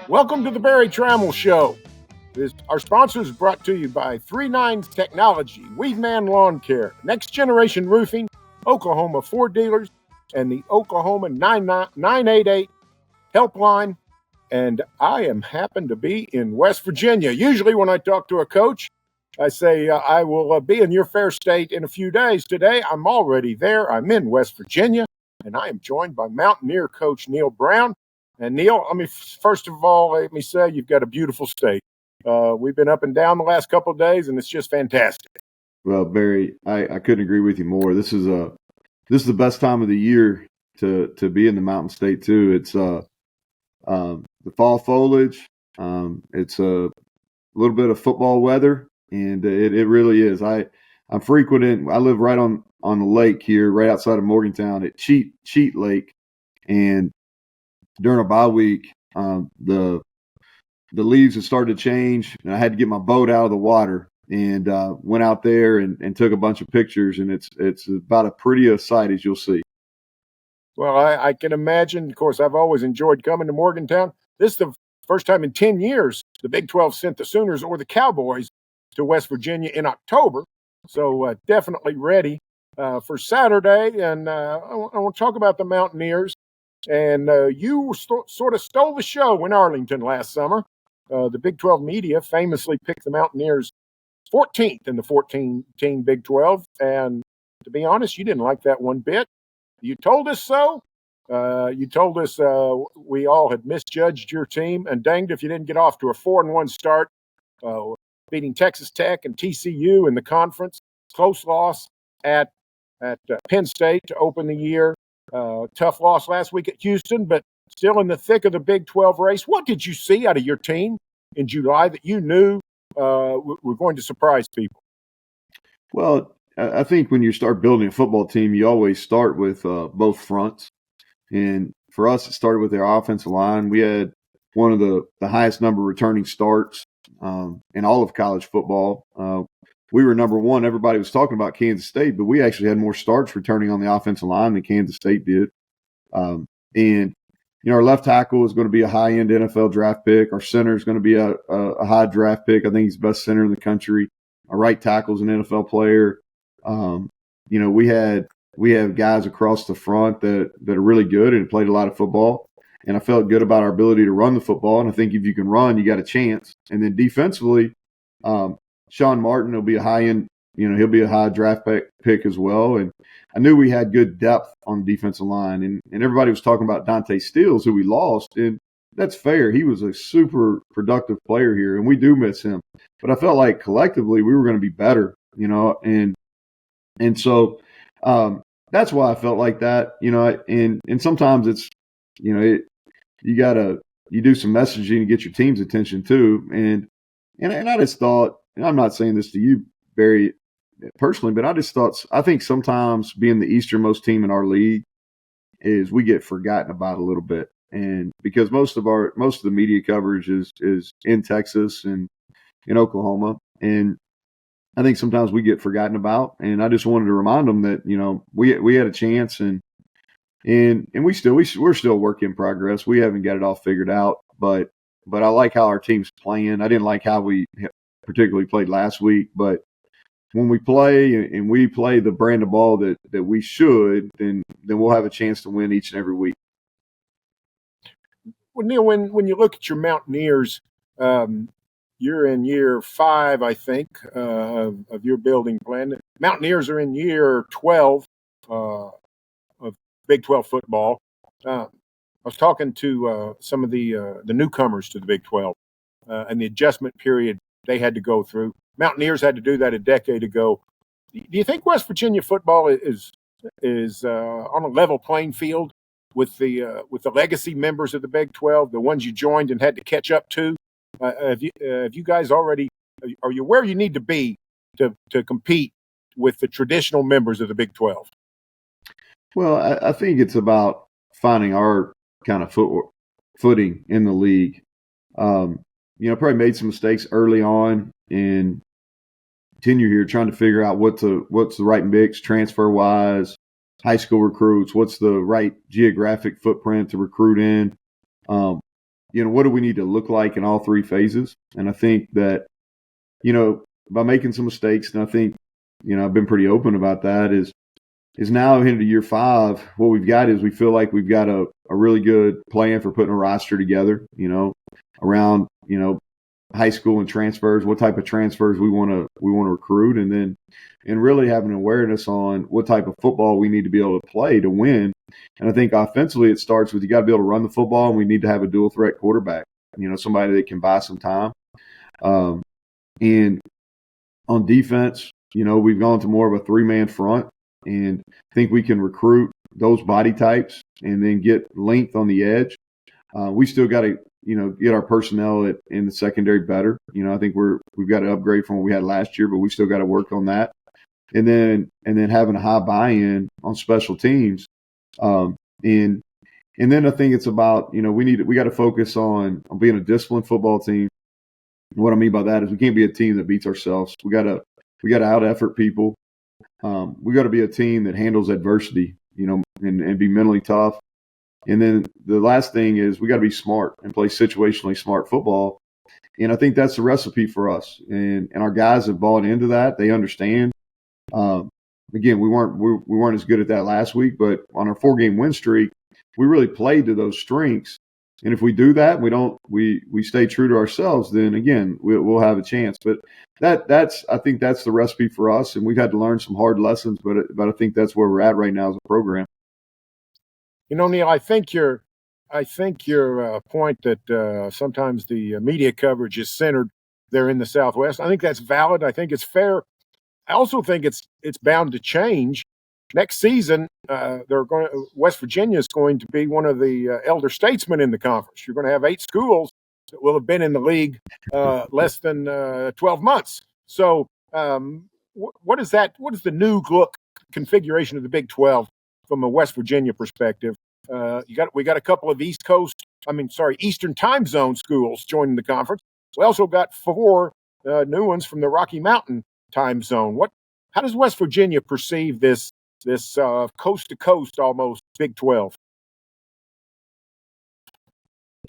Welcome to the Berry Tramel Show. Our sponsor is brought to you by 39 Technology, Weedman Lawn Care, Next Generation Roofing, Oklahoma Ford Dealers, and the Oklahoma 988 Helpline. And I happen to be in West Virginia. Usually when I talk to a coach, I say, I will be in your fair state in a few days. Today, I'm already there. I'm in West Virginia, and I am joined by Mountaineer coach Neal Brown. And Neal, first of all, let me say you've got a beautiful state. We've been up and down the last couple of days, and it's just fantastic. Well, Barry, I couldn't agree with you more. This is the best time of the year to be in the Mountain State too. It's the fall foliage. It's a little bit of football weather, and it really is. I'm frequenting. I live right on the lake here, right outside of Morgantown at Cheat Lake, and during a bye week, the leaves had started to change, and I had to get my boat out of the water and went out there and took a bunch of pictures, and it's about as pretty a sight as you'll see. Well, I can imagine. Of course, I've always enjoyed coming to Morgantown. This is the first time in 10 years the Big 12 sent the Sooners or the Cowboys to West Virginia in October. So definitely ready for Saturday. And I want to talk about the Mountaineers. And you sort of stole the show in Arlington last summer. The Big 12 media famously picked the Mountaineers 14th in the 14-team Big 12. And to be honest, you didn't like that one bit. You told us so. You told us we all had misjudged your team. And danged if you didn't get off to a 4-1 start, beating Texas Tech and TCU in the conference. Close loss at Penn State to open the year. Tough loss last week at Houston, but still in the thick of the Big 12 race. What did you see out of your team in July that you knew were going to surprise people? Well, I think when you start building a football team, you always start with both fronts. And for us, it started with our offensive line. We had one of the highest number of returning starts in all of college football. We were number one. Everybody was talking about Kansas State, but we actually had more starts returning on the offensive line than Kansas State did. And our left tackle is going to be a high-end NFL draft pick. Our center is going to be a high draft pick. I think he's the best center in the country. Our right tackle is an NFL player. We have guys across the front that are really good and played a lot of football. And I felt good about our ability to run the football. And I think if you can run, you got a chance. And then defensively, Sean Martin will be a high-end, he'll be a high draft pick as well. And I knew we had good depth on the defensive line. And everybody was talking about Dante Steels, who we lost. And that's fair. He was a super productive player here, and we do miss him. But I felt like collectively we were going to be better, and so that's why I felt like that, and sometimes it's, you do some messaging to get your team's attention too. And I just thought, and I'm not saying this to you, Barry, personally, but I think sometimes being the easternmost team in our league is we get forgotten about a little bit. And because most of the media coverage is in Texas and in Oklahoma. And I think sometimes we get forgotten about. And I just wanted to remind them that, we had a chance and we're still a work in progress. We haven't got it all figured out, but I like how our team's playing. I didn't like how we particularly played last week, but when we play and we play the brand of ball that we should, then we'll have a chance to win each and every week. Well, Neal, when you look at your Mountaineers, you're in year 5, I think, of your building plan. Mountaineers are in year 12 of Big 12 football. I was talking to some of the newcomers to the Big 12 and the adjustment period they had to go through. Mountaineers had to do that a decade ago. Do you think West Virginia football is on a level playing field with the legacy members of the Big 12, the ones you joined and had to catch up to? Have you guys already? Are you where you need to be to compete with the traditional members of the Big 12? Well, I think it's about finding our kind of footing in the league. Probably made some mistakes early on in tenure here, trying to figure out what's the right mix transfer wise, high school recruits, what's the right geographic footprint to recruit in. what do we need to look like in all three phases? And I think that, by making some mistakes, and I think, I've been pretty open about that, is now into year 5, what we've got is we feel like we've got a really good plan for putting a roster together, around, high school and transfers, what type of transfers we want to recruit, and really having an awareness on what type of football we need to be able to play to win. And I think offensively it starts with you got to be able to run the football, and we need to have a dual threat quarterback, somebody that can buy some time. And on defense, we've gone to more of a 3-man front, and think we can recruit those body types and then get length on the edge. We still got to, get our personnel in the secondary better. I think we've got to upgrade from what we had last year, but we still got to work on that. And then having a high buy-in on special teams. And then I think it's about, we got to focus on being a disciplined football team. And what I mean by that is we can't be a team that beats ourselves. We got to out effort people. We got to be a team that handles adversity, and be mentally tough. And then the last thing is we got to be smart and play situationally smart football. And I think that's the recipe for us. And our guys have bought into that. They understand. Again, we weren't as good at that last week, but on our 4-game win streak, we really played to those strengths. And if we do that, we stay true to ourselves, then again, we'll have a chance. But I think that's the recipe for us. And we've had to learn some hard lessons, but I think that's where we're at right now as a program. Neal, I think your point that sometimes the media coverage is centered there in the Southwest, I think that's valid. I think it's fair. I also think it's bound to change. Next season, West Virginia is going to be one of the elder statesmen in the conference. You're going to have 8 schools that will have been in the league less than 12 months. So, what is that? What is the new look configuration of the Big 12 from a West Virginia perspective? We got a couple of Eastern time zone schools joining the conference. We also got 4 new ones from the Rocky Mountain time zone. How does West Virginia perceive this coast to coast almost Big 12?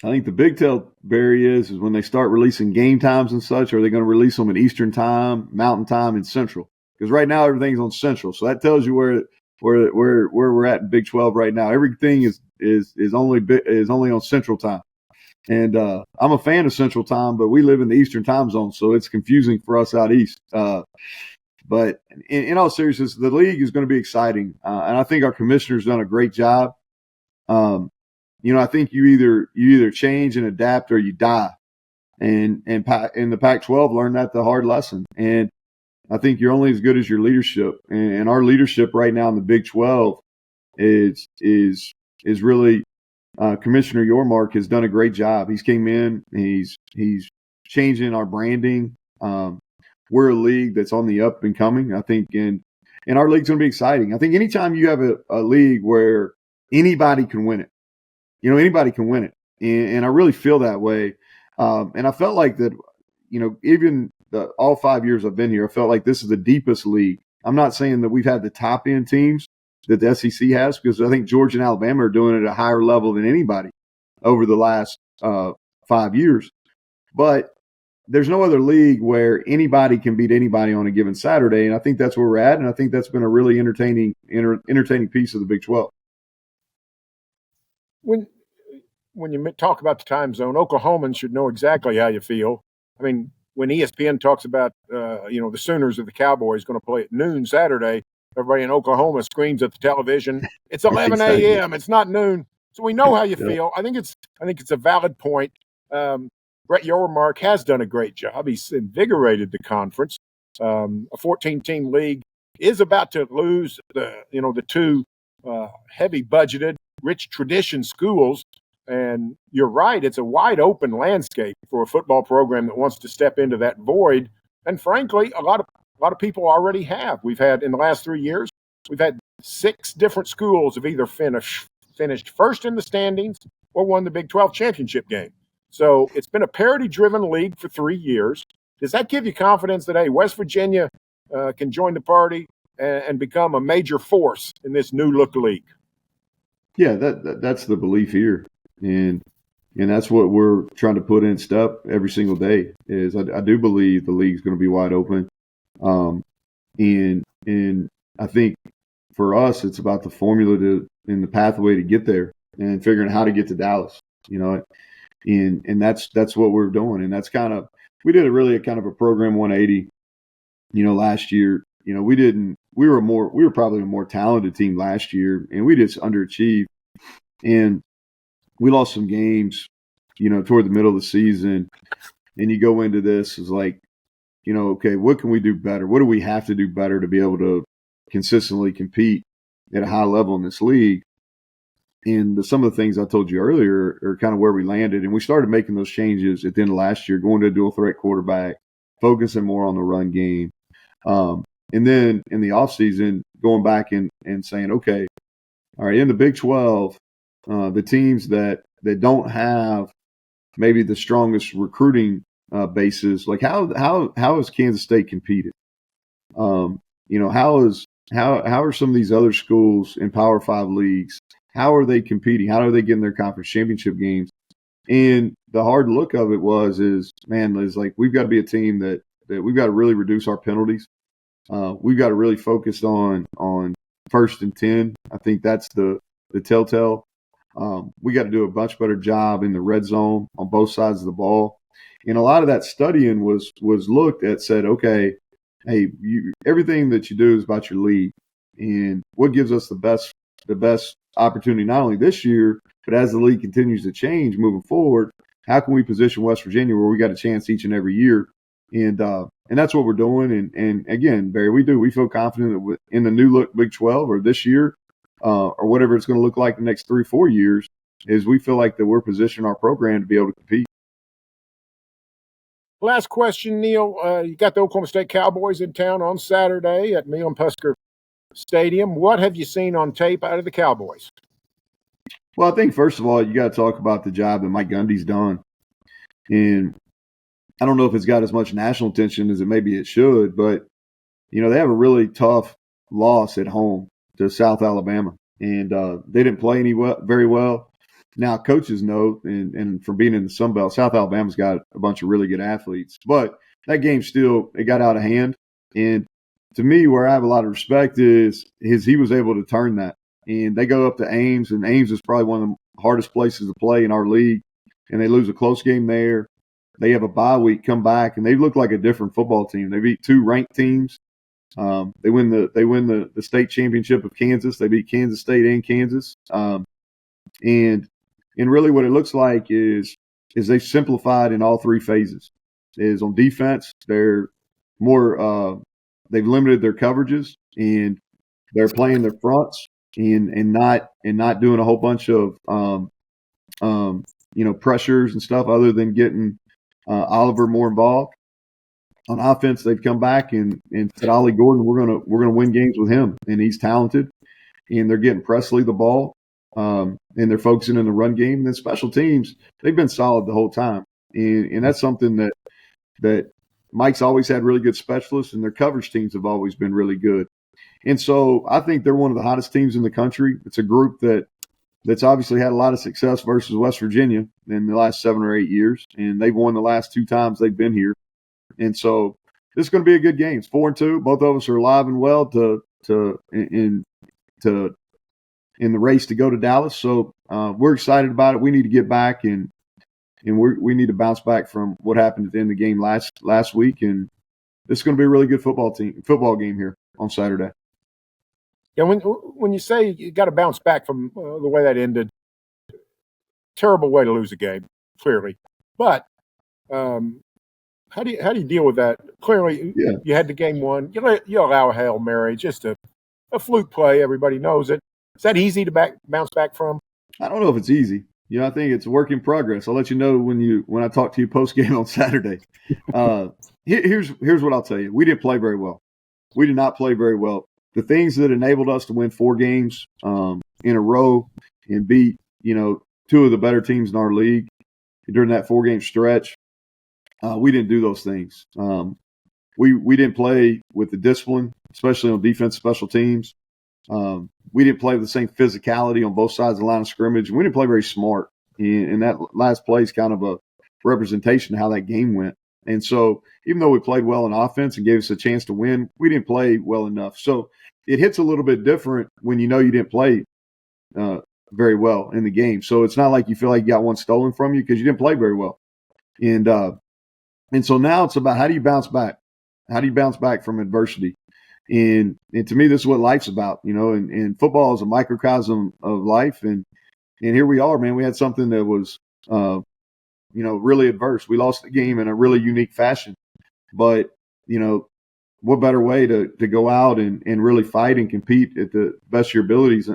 I think the big tell, Barry, is when they start releasing game times and such, are they going to release them in Eastern time, Mountain time, and Central? Because right now everything's on Central, so that tells you where we're at in Big 12 right now. Everything is only on Central time, and I'm a fan of Central time, but we live in the Eastern time zone, so it's confusing for us out east. But in all seriousness, the league is going to be exciting, and I think our commissioner's done a great job. I think you either change and adapt or you die, and the Pac-12 learned that the hard lesson. And I think you're only as good as your leadership, and our leadership right now in the Big 12 is really Commissioner Yormark has done a great job. He's came in, he's changing our branding. We're a league that's on the up and coming, I think, and our league's going to be exciting. I think anytime you have a league where anybody can win it, anybody can win it, and I really feel that way. And I felt like that, even all 5 years I've been here, I felt like this is the deepest league. I'm not saying that we've had the top end teams that the SEC has, because I think Georgia and Alabama are doing it at a higher level than anybody over the last 5 years. But there's no other league where anybody can beat anybody on a given Saturday, and I think that's where we're at, and I think that's been a really entertaining piece of the Big 12. When you talk about the time zone, Oklahomans should know exactly how you feel. I mean, when ESPN talks about the Sooners or the Cowboys going to play at noon Saturday, everybody in Oklahoma screams at the television, "It's 11 a.m. It's not noon." So we know how you feel. I think it's a valid point. Brett Yormark has done a great job. He's invigorated the conference. A 14-team league is about to lose the 2 heavy budgeted, rich tradition schools. And you're right, it's a wide open landscape for a football program that wants to step into that void. And frankly, a lot of people already have. We've had, in the last 3 years, we've had 6 different schools have either finished first in the standings or won the Big 12 championship game. So it's been a parity-driven league for 3 years. Does that give you confidence that, hey, West Virginia can join the party and become a major force in this new look league? Yeah, that's the belief here. And And that's what we're trying to put in step every single day. Is I do believe the league's going to be wide open, and I think for us it's about the formula and the pathway to get there and figuring out how to get to Dallas. And that's what we're doing, and that's kind of we did a kind of a program 180. Last year, we were probably a more talented team last year, and we just underachieved, and we lost some games, toward the middle of the season, and you go into this is like, okay, what can we do better? What do we have to do better to be able to consistently compete at a high level in this league? And some of the things I told you earlier are kind of where we landed, and we started making those changes at the end of last year, going to a dual threat quarterback, focusing more on the run game. And then in the offseason, going back and saying, okay, all right, in the Big 12, the teams that don't have maybe the strongest recruiting bases, like how has Kansas State competed? How are some of these other schools in Power 5 leagues? How are they competing? How are they getting their conference championship games? And the hard look of it is like we've got to be a team that we've got to really reduce our penalties. We've got to really focus on 1st and 10. I think that's the telltale. We got to do a much better job in the red zone on both sides of the ball. And a lot of that studying was looked at, said, okay, hey, everything that you do is about your league, and what gives us the best opportunity not only this year, but as the league continues to change moving forward, how can we position West Virginia where we got a chance each and every year? And that's what we're doing. And again, Barry, we feel confident that in the new look Big 12 or this year or whatever it's going to look like the next 3-4 years, is we feel like that we're positioning our program to be able to compete. Last question, Neal. You got the Oklahoma State Cowboys in town on Saturday at Milan-Pusker Stadium. What have you seen on tape out of the Cowboys? Well, I think, first of all, you got to talk about the job that Mike Gundy's done. And I don't know if it's got as much national attention as maybe it should, but, they have a really tough loss at home to South Alabama. And they didn't play very well. Now, coaches know, and from being in the Sun Belt, South Alabama's got a bunch of really good athletes. But that game still, it got out of hand. And to me, where I have a lot of respect is he was able to turn that. And they go up to Ames, and Ames is probably one of the hardest places to play in our league. And they lose a close game there. They have a bye week, come back, and they look like a different football team. They beat 2 ranked teams. They win the state championship of Kansas. They beat Kansas State and Kansas. And really what it looks like is they've simplified in all 3 phases. Is on defense, they're more they've limited their coverages, and they're playing their fronts and not doing a whole bunch of pressures and stuff other than getting Oliver more involved. On offense, they've come back and said, Ollie Gordon, we're gonna win games with him, and he's talented. And they're getting Presley the ball, and they're focusing in the run game. And then special teams, they've been solid the whole time, and that's something that Mike's always had really good specialists, and their coverage teams have always been really good. And so I think they're one of the hottest teams in the country. It's a group that's obviously had a lot of success versus West Virginia in the last 7 or 8 years, and they've won the last 2 times they've been here. And so this is going to be a good game. It's 4-2. Both of us are alive and well in the race to go to Dallas. So we're excited about it. We need to get back and we need to bounce back from what happened at the end of the game last week. And this is going to be a really good football game here on Saturday. Yeah, when you say you got to bounce back from the way that ended, terrible way to lose a game, clearly. But how do you deal with that? Clearly, you had the game won. You allow a Hail Mary, just a fluke play. Everybody knows it. Is that easy to bounce back from? I don't know if it's easy. I think it's a work in progress. I'll let you know when I talk to you post game on Saturday. Here's what I'll tell you. We didn't play very well. We did not play very well. The things that enabled us to win 4 games in a row and beat 2 of the better teams in our league during that 4-game stretch, we didn't do those things. We didn't play with the discipline, especially on defense, special teams. We didn't play with the same physicality on both sides of the line of scrimmage. We didn't play very smart. And that last play is kind of a representation of how that game went. And so even though we played well in offense and gave us a chance to win, we didn't play well enough. So it hits a little bit different when you know you didn't play very well in the game. So it's not like you feel like you got one stolen from you because you didn't play very well. And so now it's about how do you bounce back? How do you bounce back from adversity? And to me, this is what life's about, and football is a microcosm of life. And here we are, man. We had something that was, really adverse. We lost the game in a really unique fashion. But, what better way to go out and really fight and compete at the best of your abilities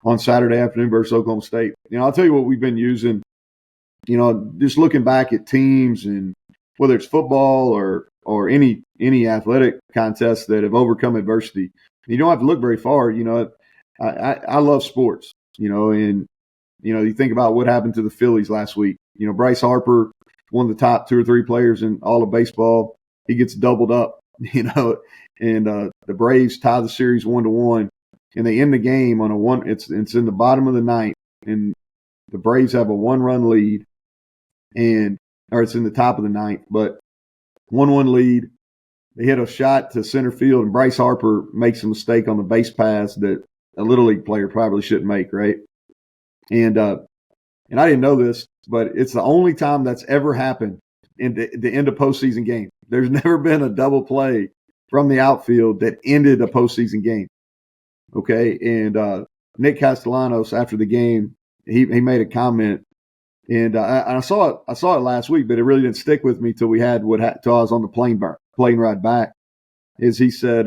on Saturday afternoon versus Oklahoma State? I'll tell you what we've been using, just looking back at teams and whether it's football or any athletic contests that have overcome adversity. You don't have to look very far. I love sports, and, you think about what happened to the Phillies last week. Bryce Harper, one of the top 2 or 3 players in all of baseball. He gets doubled up, and the Braves tie the series 1-1, and they end the game on a one. It's in the bottom of the ninth, and the Braves have a 1-run lead, or it's in the top of the ninth, but 1-1 lead. They hit a shot to center field, and Bryce Harper makes a mistake on the base pass that a Little League player probably shouldn't make, right? And I didn't know this, but it's the only time that's ever happened in the end of postseason game. There's never been a double play from the outfield that ended a postseason game. Okay, and Nick Castellanos after the game, he made a comment, and I saw it last week, but it really didn't stick with me till I was on the plane ride back. Is he said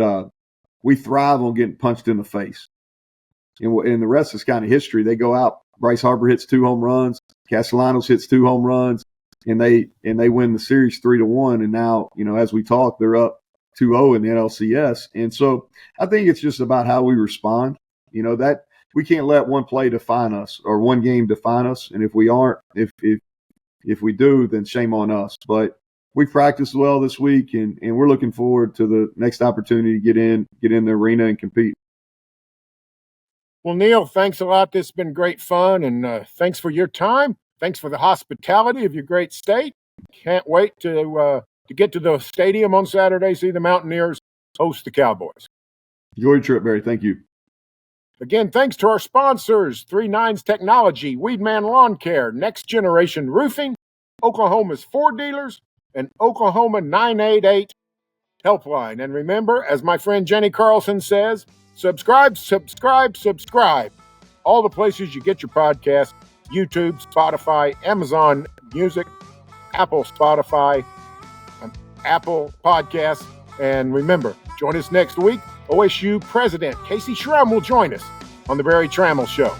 we thrive on getting punched in the face, and the rest is kind of history. They go out. Bryce Harper hits 2 home runs. Castellanos hits 2 home runs, and they win the series 3-1. And now, as we talk, they're up 2-0 in the NLCS. And so I think it's just about how we respond. That we can't let one play define us or one game define us. And if we aren't, if we do, then shame on us. But we practiced well this week, and we're looking forward to the next opportunity to get in the arena and compete. Well, Neal, thanks a lot. This has been great fun, and thanks for your time. Thanks for the hospitality of your great state. Can't wait to get to the stadium on Saturday, see the Mountaineers host the Cowboys. Enjoy your trip, Barry. Thank you. Again, thanks to our sponsors, 3-9's Technology, Weedman Lawn Care, Next Generation Roofing, Oklahoma's Ford Dealers, and Oklahoma 988 Helpline. And remember, as my friend Jenny Carlson says, subscribe. All the places you get your podcast: YouTube, Spotify, Amazon Music, Apple Podcasts. And remember, join us next week. OSU President Casey Shrum will join us on the Berry Tramel Show.